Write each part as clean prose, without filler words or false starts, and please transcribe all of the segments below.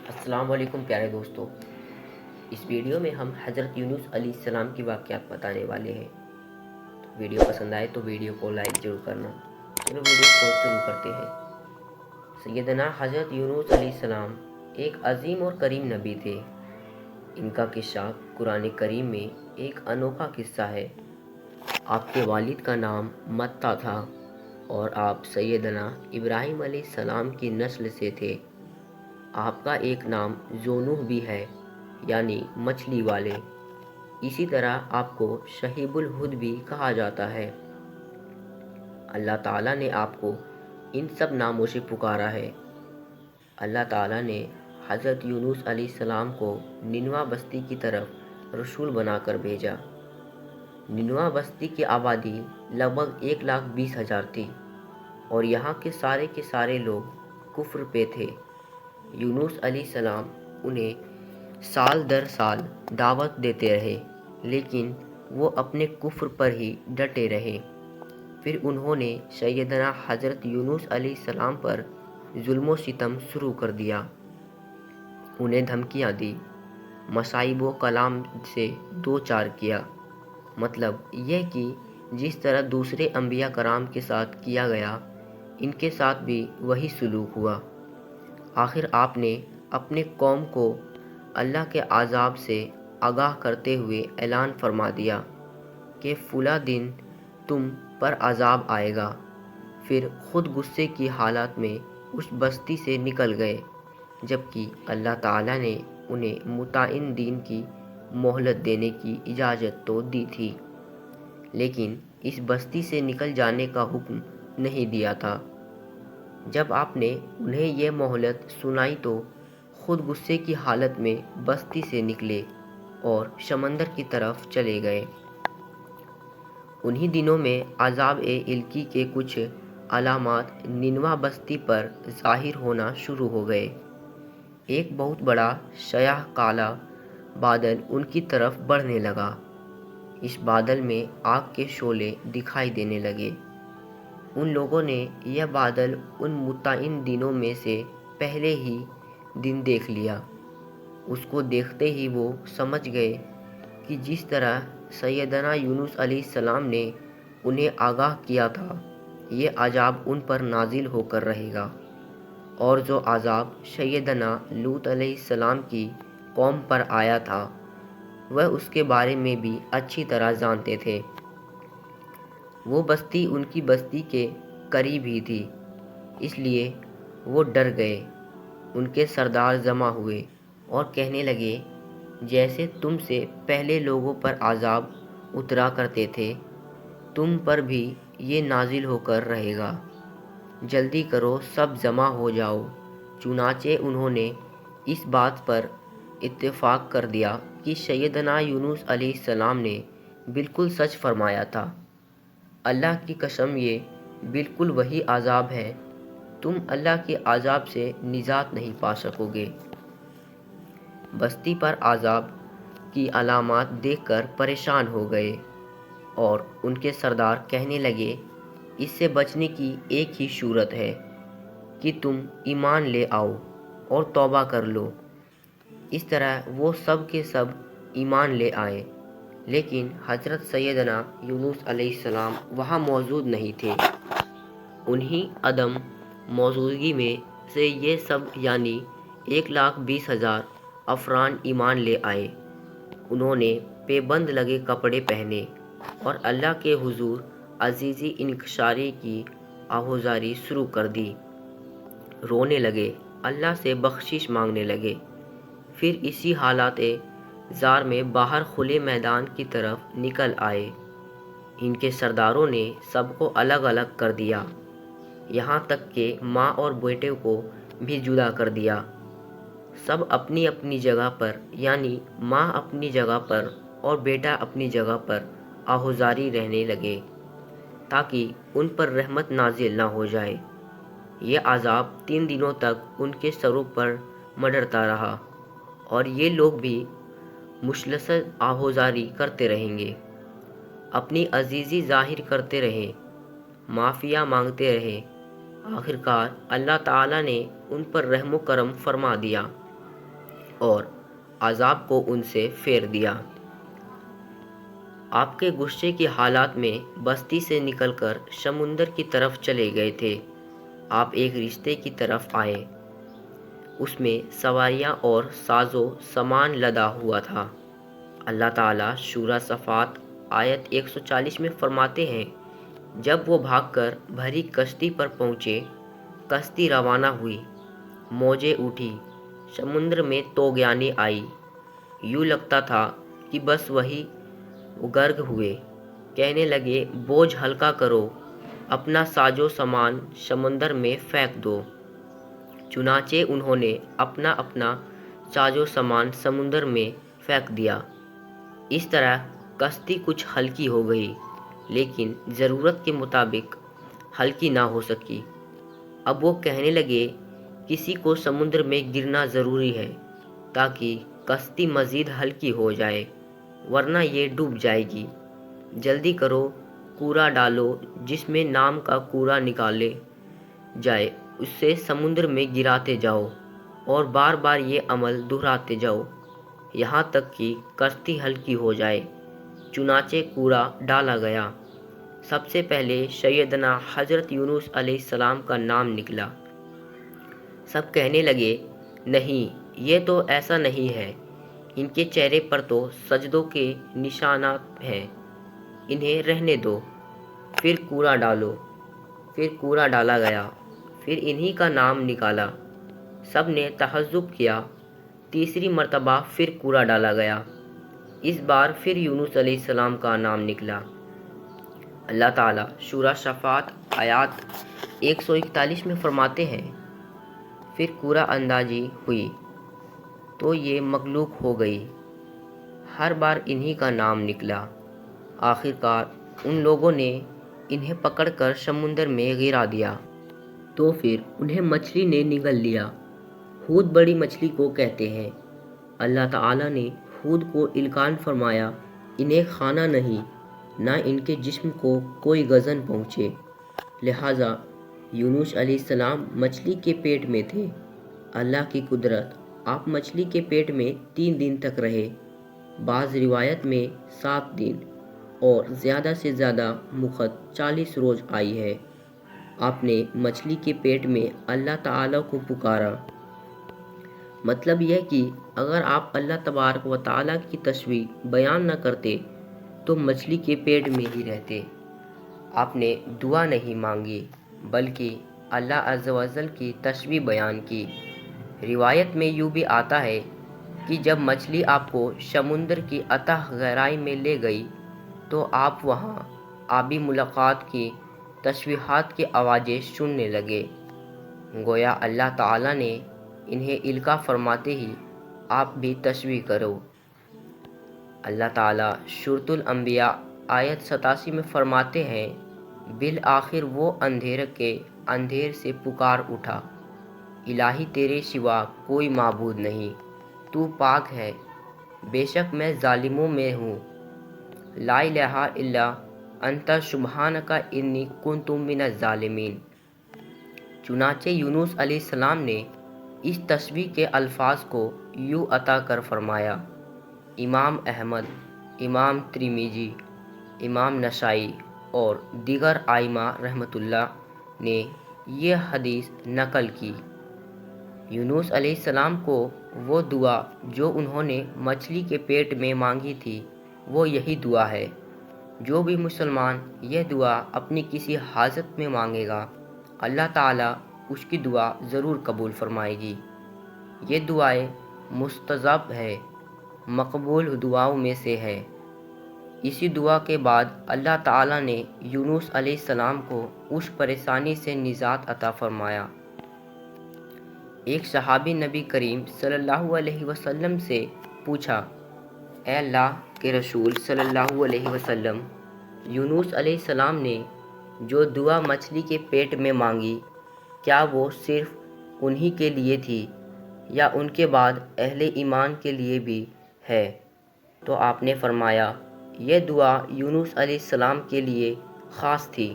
السلام علیکم پیارے دوستو، اس ویڈیو میں ہم حضرت یونس علیہ السلام کی واقعات بتانے والے ہیں۔ ویڈیو پسند آئے تو ویڈیو کو لائک ضرور کرنا۔ چلو ویڈیو کو شروع کرتے ہیں۔ سیدنا حضرت یونس علیہ السلام ایک عظیم اور کریم نبی تھے۔ ان کا قصہ قرآن کریم میں ایک انوکھا قصہ ہے۔ آپ کے والد کا نام متا تھا اور آپ سیدنا ابراہیم علیہ السلام کی نسل سے تھے۔ آپ کا ایک نام ذونوح بھی ہے، یعنی مچھلی والے۔ اسی طرح آپ کو شہیب الہود بھی کہا جاتا ہے۔ اللہ تعالیٰ نے آپ کو ان سب ناموں سے پکارا ہے۔ اللہ تعالیٰ نے حضرت یونس علیہ السلام کو نینوا بستی کی طرف رسول بنا کر بھیجا۔ نینوا بستی کی آبادی لگ بھگ 1,20,000 تھی اور یہاں کے سارے لوگ کفر پہ تھے۔ یونس علیہ السلام انہیں سال در سال دعوت دیتے رہے، لیکن وہ اپنے کفر پر ہی ڈٹے رہے۔ پھر انہوں نے سیدنا حضرت یونس علیہ السلام پر ظلم و ستم شروع کر دیا۔ انہیں دھمکیاں دی، مصائب و کلام سے دو چار کیا۔ مطلب یہ کہ جس طرح دوسرے انبیاء کرام کے ساتھ کیا گیا، ان کے ساتھ بھی وہی سلوک ہوا۔ آخر آپ نے اپنے قوم کو اللہ کے عذاب سے آگاہ کرتے ہوئے اعلان فرما دیا کہ فلاں دن تم پر عذاب آئے گا۔ پھر خود غصے کی حالت میں اس بستی سے نکل گئے، جبکہ اللہ تعالیٰ نے انہیں مطمئن دین کی مہلت دینے کی اجازت تو دی تھی، لیکن اس بستی سے نکل جانے کا حکم نہیں دیا تھا۔ جب آپ نے انہیں یہ مہلت سنائی تو خود غصے کی حالت میں بستی سے نکلے اور سمندر کی طرف چلے گئے۔ انہی دنوں میں عذاب الہی کے کچھ علامات نینوا بستی پر ظاہر ہونا شروع ہو گئے۔ ایک بہت بڑا سیاہ کالا بادل ان کی طرف بڑھنے لگا۔ اس بادل میں آگ کے شعلے دکھائی دینے لگے۔ ان لوگوں نے یہ بادل ان متعین دنوں میں سے پہلے ہی دن دیکھ لیا۔ اس کو دیکھتے ہی وہ سمجھ گئے کہ جس طرح سیدنا یونس علیہ السلام نے انہیں آگاہ کیا تھا، یہ عذاب ان پر نازل ہو کر رہے گا، اور جو عذاب سیدنا لوط علیہ السلام کی قوم پر آیا تھا، وہ اس کے بارے میں بھی اچھی طرح جانتے تھے۔ وہ بستی ان کی بستی کے قریب ہی تھی، اس لیے وہ ڈر گئے۔ ان کے سردار جمع ہوئے اور کہنے لگے، جیسے تم سے پہلے لوگوں پر عذاب اترا کرتے تھے، تم پر بھی یہ نازل ہو کر رہے گا۔ جلدی کرو، سب جمع ہو جاؤ۔ چنانچہ انہوں نے اس بات پر اتفاق کر دیا کہ سیدنا یونس علیہ السلام نے بالکل سچ فرمایا تھا۔ اللہ کی قسم، یہ بالکل وہی عذاب ہے، تم اللہ کے عذاب سے نجات نہیں پا سکو گے۔ بستی پر عذاب کی علامات دیکھ کر پریشان ہو گئے اور ان کے سردار کہنے لگے، اس سے بچنے کی ایک ہی صورت ہے کہ تم ایمان لے آؤ اور توبہ کر لو۔ اس طرح وہ سب کے سب ایمان لے آئے، لیکن حضرت سیدنا یونس علیہ السلام وہاں موجود نہیں تھے۔ انہی عدم موجودگی میں سے یہ سب یعنی 1,20,000 افراد ایمان لے آئے۔ انہوں نے پابند لگے کپڑے پہنے اور اللہ کے حضور عاجزی انکساری کی آہوازی شروع کر دی۔ رونے لگے، اللہ سے بخشش مانگنے لگے۔ پھر اسی حالت زار میں باہر کھلے میدان کی طرف نکل آئے۔ ان کے سرداروں نے سب کو الگ الگ کر دیا، یہاں تک کہ ماں اور بیٹے کو بھی جدا کر دیا۔ سب اپنی اپنی جگہ پر، یعنی ماں اپنی جگہ پر اور بیٹا اپنی جگہ پر آہوزاری رہنے لگے، تاکہ ان پر رحمت نازل نہ ہو جائے۔ یہ عذاب 3 دنوں تک ان کے سروں پر منڈلاتا رہا، اور یہ لوگ بھی مسلسل آہوزاری کرتے رہیں گے، اپنی عاجزی ظاہر کرتے رہے، معافی مانگتے رہے۔ آخرکار اللہ تعالیٰ نے ان پر رحم و کرم فرما دیا اور عذاب کو ان سے پھیر دیا۔ آپ کے غصے کی حالات میں بستی سے نکل کر سمندر کی طرف چلے گئے تھے۔ آپ ایک رشتے کی طرف آئے، اس میں سواریاں اور ساز و سامان لدا ہوا تھا۔ اللہ تعالیٰ سورہ صفات آیت 140 میں فرماتے ہیں، جب وہ بھاگ کر بھری کشتی پر پہنچے، کشتی روانہ ہوئی، موجیں اٹھی، سمندر میں طوفان آئی، یوں لگتا تھا کہ بس وہی غرق ہوئے۔ کہنے لگے، بوجھ ہلکا کرو، اپنا ساز و سامان سمندر میں پھینک دو۔ چنانچہ انہوں نے اپنا ساز و سامان سمندر میں پھینک دیا۔ اس طرح کشتی کچھ ہلکی ہو گئی، لیکن ضرورت کے مطابق ہلکی نہ ہو سکی۔ اب وہ کہنے لگے، کسی کو سمندر میں گرنا ضروری ہے تاکہ کشتی مزید ہلکی ہو جائے، ورنہ یہ ڈوب جائے گی۔ جلدی کرو، کوڑا ڈالو، جس میں نام کا کوڑا نکالے جائے اسے سمندر میں گراتے جاؤ، اور بار بار یہ عمل دہراتے جاؤ یہاں تک کہ کشتی ہلکی ہو جائے۔ چنانچہ کوڑا ڈالا گیا۔ سب سے پہلے سیدنا حضرت یونس علیہ السلام کا نام نکلا۔ سب کہنے لگے، نہیں، یہ تو ایسا نہیں ہے، ان کے چہرے پر تو سجدوں کے نشانات ہیں، انہیں رہنے دو۔ پھر کوڑا ڈالو۔ پھر کوڑا ڈالا گیا، پھر انہی کا نام نکالا۔ سب نے تعجب کیا۔ تیسری مرتبہ پھر کوڑا ڈالا گیا، اس بار پھر یونس علیہ السلام کا نام نکلا۔ اللہ تعالیٰ سورہ صفات آیات 141 میں فرماتے ہیں، پھر کوڑا اندازی ہوئی تو یہ مخلوق ہو گئی، ہر بار انہی کا نام نکلا۔ آخرکار ان لوگوں نے انہیں پکڑ کر سمندر میں گرا دیا، تو پھر انہیں مچھلی نے نگل لیا۔ حوت بڑی مچھلی کو کہتے ہیں۔ اللہ تعالیٰ نے حوت کو اعلان فرمایا، انہیں کھانا نہیں، نہ ان کے جسم کو کوئی گزن پہنچے۔ لہٰذا یونس علیہ السلام مچھلی کے پیٹ میں تھے۔ اللہ کی قدرت، آپ مچھلی کے پیٹ میں 3 دن تک رہے، بعض روایت میں 7 دن، اور زیادہ سے زیادہ مدت 40 روز آئی ہے۔ آپ نے مچھلی کے پیٹ میں اللہ تعالیٰ کو پکارا۔ مطلب یہ کہ اگر آپ اللہ تبارک و تعالیٰ کی تسبیح بیان نہ کرتے تو مچھلی کے پیٹ میں ہی رہتے۔ آپ نے دعا نہیں مانگی، بلکہ اللہ عز و جل کی تسبیح بیان کی۔ روایت میں یوں بھی آتا ہے کہ جب مچھلی آپ کو سمندر کی اتھاہ گہرائی میں لے گئی تو آپ وہاں آبی مخلوقات کی تسبیحات کی آوازیں سننے لگے، گویا اللہ تعالیٰ نے انہیں القاء فرماتے ہی آپ بھی تسبیح کرو۔ اللہ تعالیٰ سورۃ الانبیاء آیت 87 میں فرماتے ہیں، بالآخر وہ اندھیر کے اندھیر سے پکار اٹھا، الہی تیرے سوا کوئی معبود نہیں، تو پاک ہے، بے شک میں ظالموں میں ہوں، لا الہ الا انت سبحانک انی کنت من الظالمین۔ چنانچہ یونس علیہ السلام نے اس تسبیح کے الفاظ کو یوں عطا کر فرمایا۔ امام احمد، امام ترمذی، امام نسائی اور دیگر ائمہ رحمۃ اللہ نے یہ حدیث نقل کی۔ یونس علیہ السلام کو وہ دعا جو انہوں نے مچھلی کے پیٹ میں مانگی تھی، وہ یہی دعا ہے۔ جو بھی مسلمان یہ دعا اپنی کسی حاجت میں مانگے گا، اللہ تعالیٰ اس کی دعا ضرور قبول فرمائے گی۔ یہ دعائیں مستجاب ہے، مقبول دعاؤں میں سے ہے۔ اسی دعا کے بعد اللہ تعالیٰ نے یونس علیہ السلام کو اس پریشانی سے نجات عطا فرمایا۔ ایک صحابی نبی کریم صلی اللہ علیہ وسلم سے پوچھا، اے اللہ کے رسول صلی اللہ علیہ وسلم، یونس علیہ السلام نے جو دعا مچھلی کے پیٹ میں مانگی، کیا وہ صرف انہی کے لیے تھی یا ان کے بعد اہل ایمان کے لیے بھی ہے؟ تو آپ نے فرمایا، یہ دعا یونس علیہ السلام کے لیے خاص تھی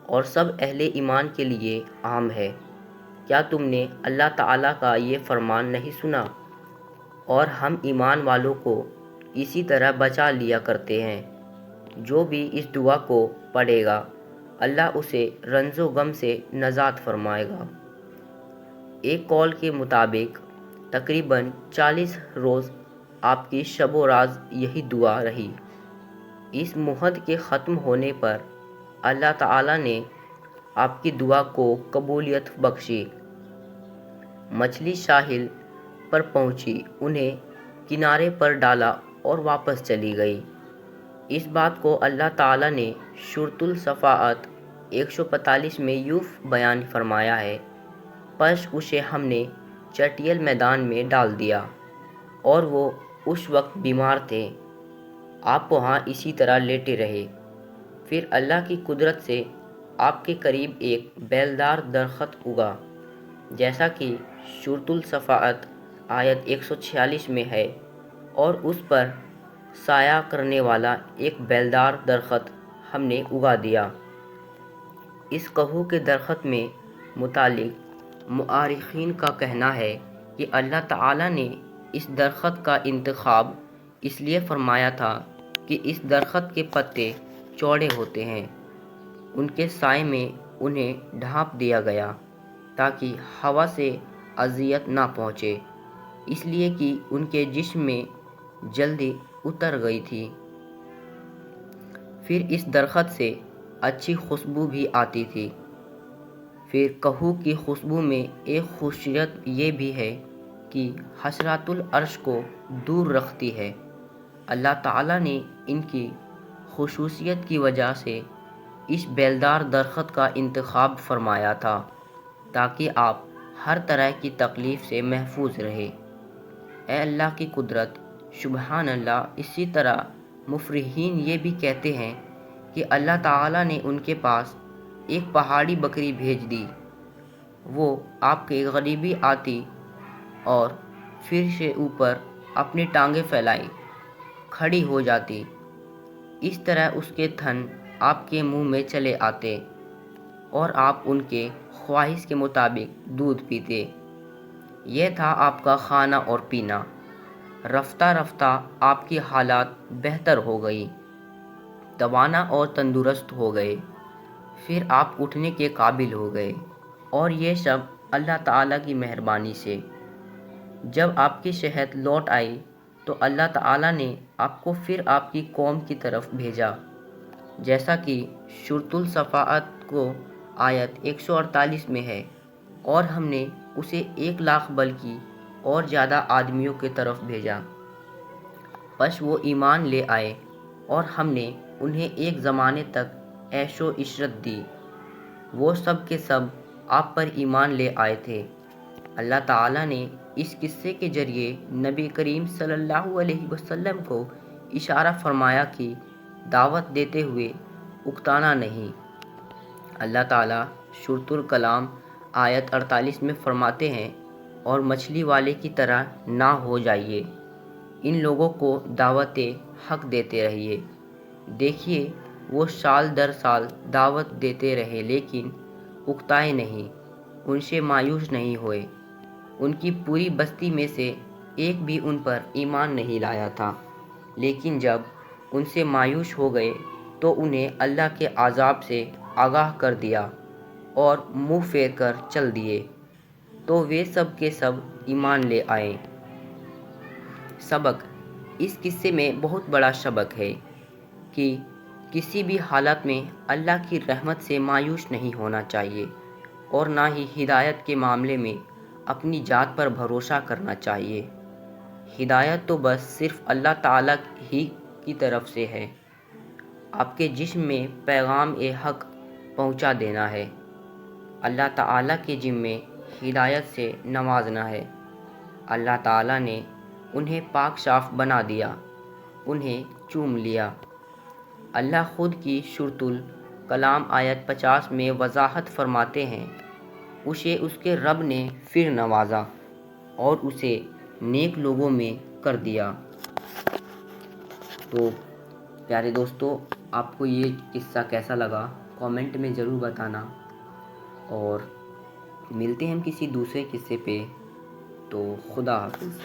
اور سب اہل ایمان کے لیے عام ہے۔ کیا تم نے اللہ تعالیٰ کا یہ فرمان نہیں سنا؟ اور ہم ایمان والوں کو اسی طرح بچا لیا کرتے ہیں۔ جو بھی اس دعا کو پڑھے گا اللہ اسے رنج و غم سے نجات فرمائے گا۔ ایک قول کے مطابق تقریباً 40 روز آپ کی شب و راز یہی دعا رہی۔ اس مہد کے ختم ہونے پر اللہ تعالیٰ نے آپ کی دعا کو قبولیت بخشی۔ مچھلی ساحل پر پہنچی، انہیں کنارے پر ڈالا اور واپس چلی گئی۔ اس بات کو اللہ تعالیٰ نے سورۃ الصافات 145 میں یوں بیان فرمایا ہے، پس اسے ہم نے چٹیل میدان میں ڈال دیا اور وہ اس وقت بیمار تھے، آپ وہاں اسی طرح لیٹے رہے۔ پھر اللہ کی قدرت سے آپ کے قریب ایک بیلدار درخت اگا، جیسا کہ سورۃ الصافات آیت 146 میں ہے، اور اس پر سایہ کرنے والا ایک بیلدار درخت ہم نے اگا دیا۔ اس کہو کے درخت میں متعلق مؤرخین کا کہنا ہے کہ اللہ تعالیٰ نے اس درخت کا انتخاب اس لیے فرمایا تھا کہ اس درخت کے پتے چوڑے ہوتے ہیں، ان کے سائے میں انہیں ڈھانپ دیا گیا تاکہ ہوا سے اذیت نہ پہنچے، اس لیے کہ ان کے جسم میں جلدی اتر گئی تھی۔ پھر اس درخت سے اچھی خوشبو بھی آتی تھی۔ پھر کہو کی خوشبو میں ایک خصوصیت یہ بھی ہے کہ حشرات العرش کو دور رکھتی ہے۔ اللہ تعالیٰ نے ان کی خصوصیت کی وجہ سے اس بیلدار درخت کا انتخاب فرمایا تھا تاکہ آپ ہر طرح کی تکلیف سے محفوظ رہے۔ اے اللہ کی قدرت، سبحان اللہ۔ اسی طرح مفسرین یہ بھی کہتے ہیں کہ اللہ تعالیٰ نے ان کے پاس ایک پہاڑی بکری بھیج دی، وہ آپ کے قریب آتی اور پھر سے اوپر اپنی ٹانگیں پھیلائی کھڑی ہو جاتی، اس طرح اس کے تھن آپ کے منہ میں چلے آتے اور آپ ان کے خواہش کے مطابق دودھ پیتے۔ یہ تھا آپ کا کھانا اور پینا۔ رفتہ رفتہ آپ کی حالات بہتر ہو گئی، توانا اور تندرست ہو گئے، پھر آپ اٹھنے کے قابل ہو گئے، اور یہ سب اللہ تعالیٰ کی مہربانی سے۔ جب آپ کی صحت لوٹ آئی تو اللہ تعالیٰ نے آپ کو پھر آپ کی قوم کی طرف بھیجا، جیسا کہ سورۃ الصافات کو آیت 148 میں ہے، اور ہم نے اسے 1,00,000 بلکہ اور زیادہ آدمیوں کی طرف بھیجا، پس وہ ایمان لے آئے اور ہم نے انہیں ایک زمانے تک عیش و عشرت دی، وہ سب کے سب آپ پر ایمان لے آئے تھے۔ اللہ تعالیٰ نے اس قصے کے ذریعے نبی کریم صلی اللہ علیہ وسلم کو اشارہ فرمایا کہ دعوت دیتے ہوئے اکتانا نہیں۔ اللہ تعالیٰ سورۃ الکلام آیت 48 میں فرماتے ہیں، اور مچھلی والے کی طرح نہ ہو جائیے، ان لوگوں کو دعوت حق دیتے رہیے۔ دیکھیے وہ سال در سال دعوت دیتے رہے لیکن اکتائے نہیں، ان سے مایوس نہیں ہوئے۔ ان کی پوری بستی میں سے ایک بھی ان پر ایمان نہیں لایا تھا، لیکن جب ان سے مایوس ہو گئے تو انہیں اللہ کے عذاب سے آگاہ کر دیا اور منہ پھیر کر چل دیے، تو وہ سب کے سب ایمان لے آئے۔ سبق: اس قصے میں بہت بڑا سبق ہے کہ کسی بھی حالت میں اللہ کی رحمت سے مایوس نہیں ہونا چاہیے، اور نہ ہی ہدایت کے معاملے میں اپنی ذات پر بھروسہ کرنا چاہیے۔ ہدایت تو بس صرف اللہ تعالیٰ ہی کی طرف سے ہے، آپ کے جسم میں پیغام حق پہنچا دینا ہے۔ اللہ تعالیٰ کے ذمے ہدایت سے نوازنا ہے۔ اللہ تعالیٰ نے انہیں پاک صاف بنا دیا، انہیں چوم لیا۔ اللہ خود کی سورۃ الکلام آیت 50 میں وضاحت فرماتے ہیں، اسے اس کے رب نے پھر نوازا اور اسے نیک لوگوں میں کر دیا۔ تو پیارے دوستو، آپ کو یہ قصہ کیسا لگا کامنٹ میں ضرور بتانا، اور ملتے ہیں ہم کسی دوسرے قصے پہ۔ تو خدا حافظ۔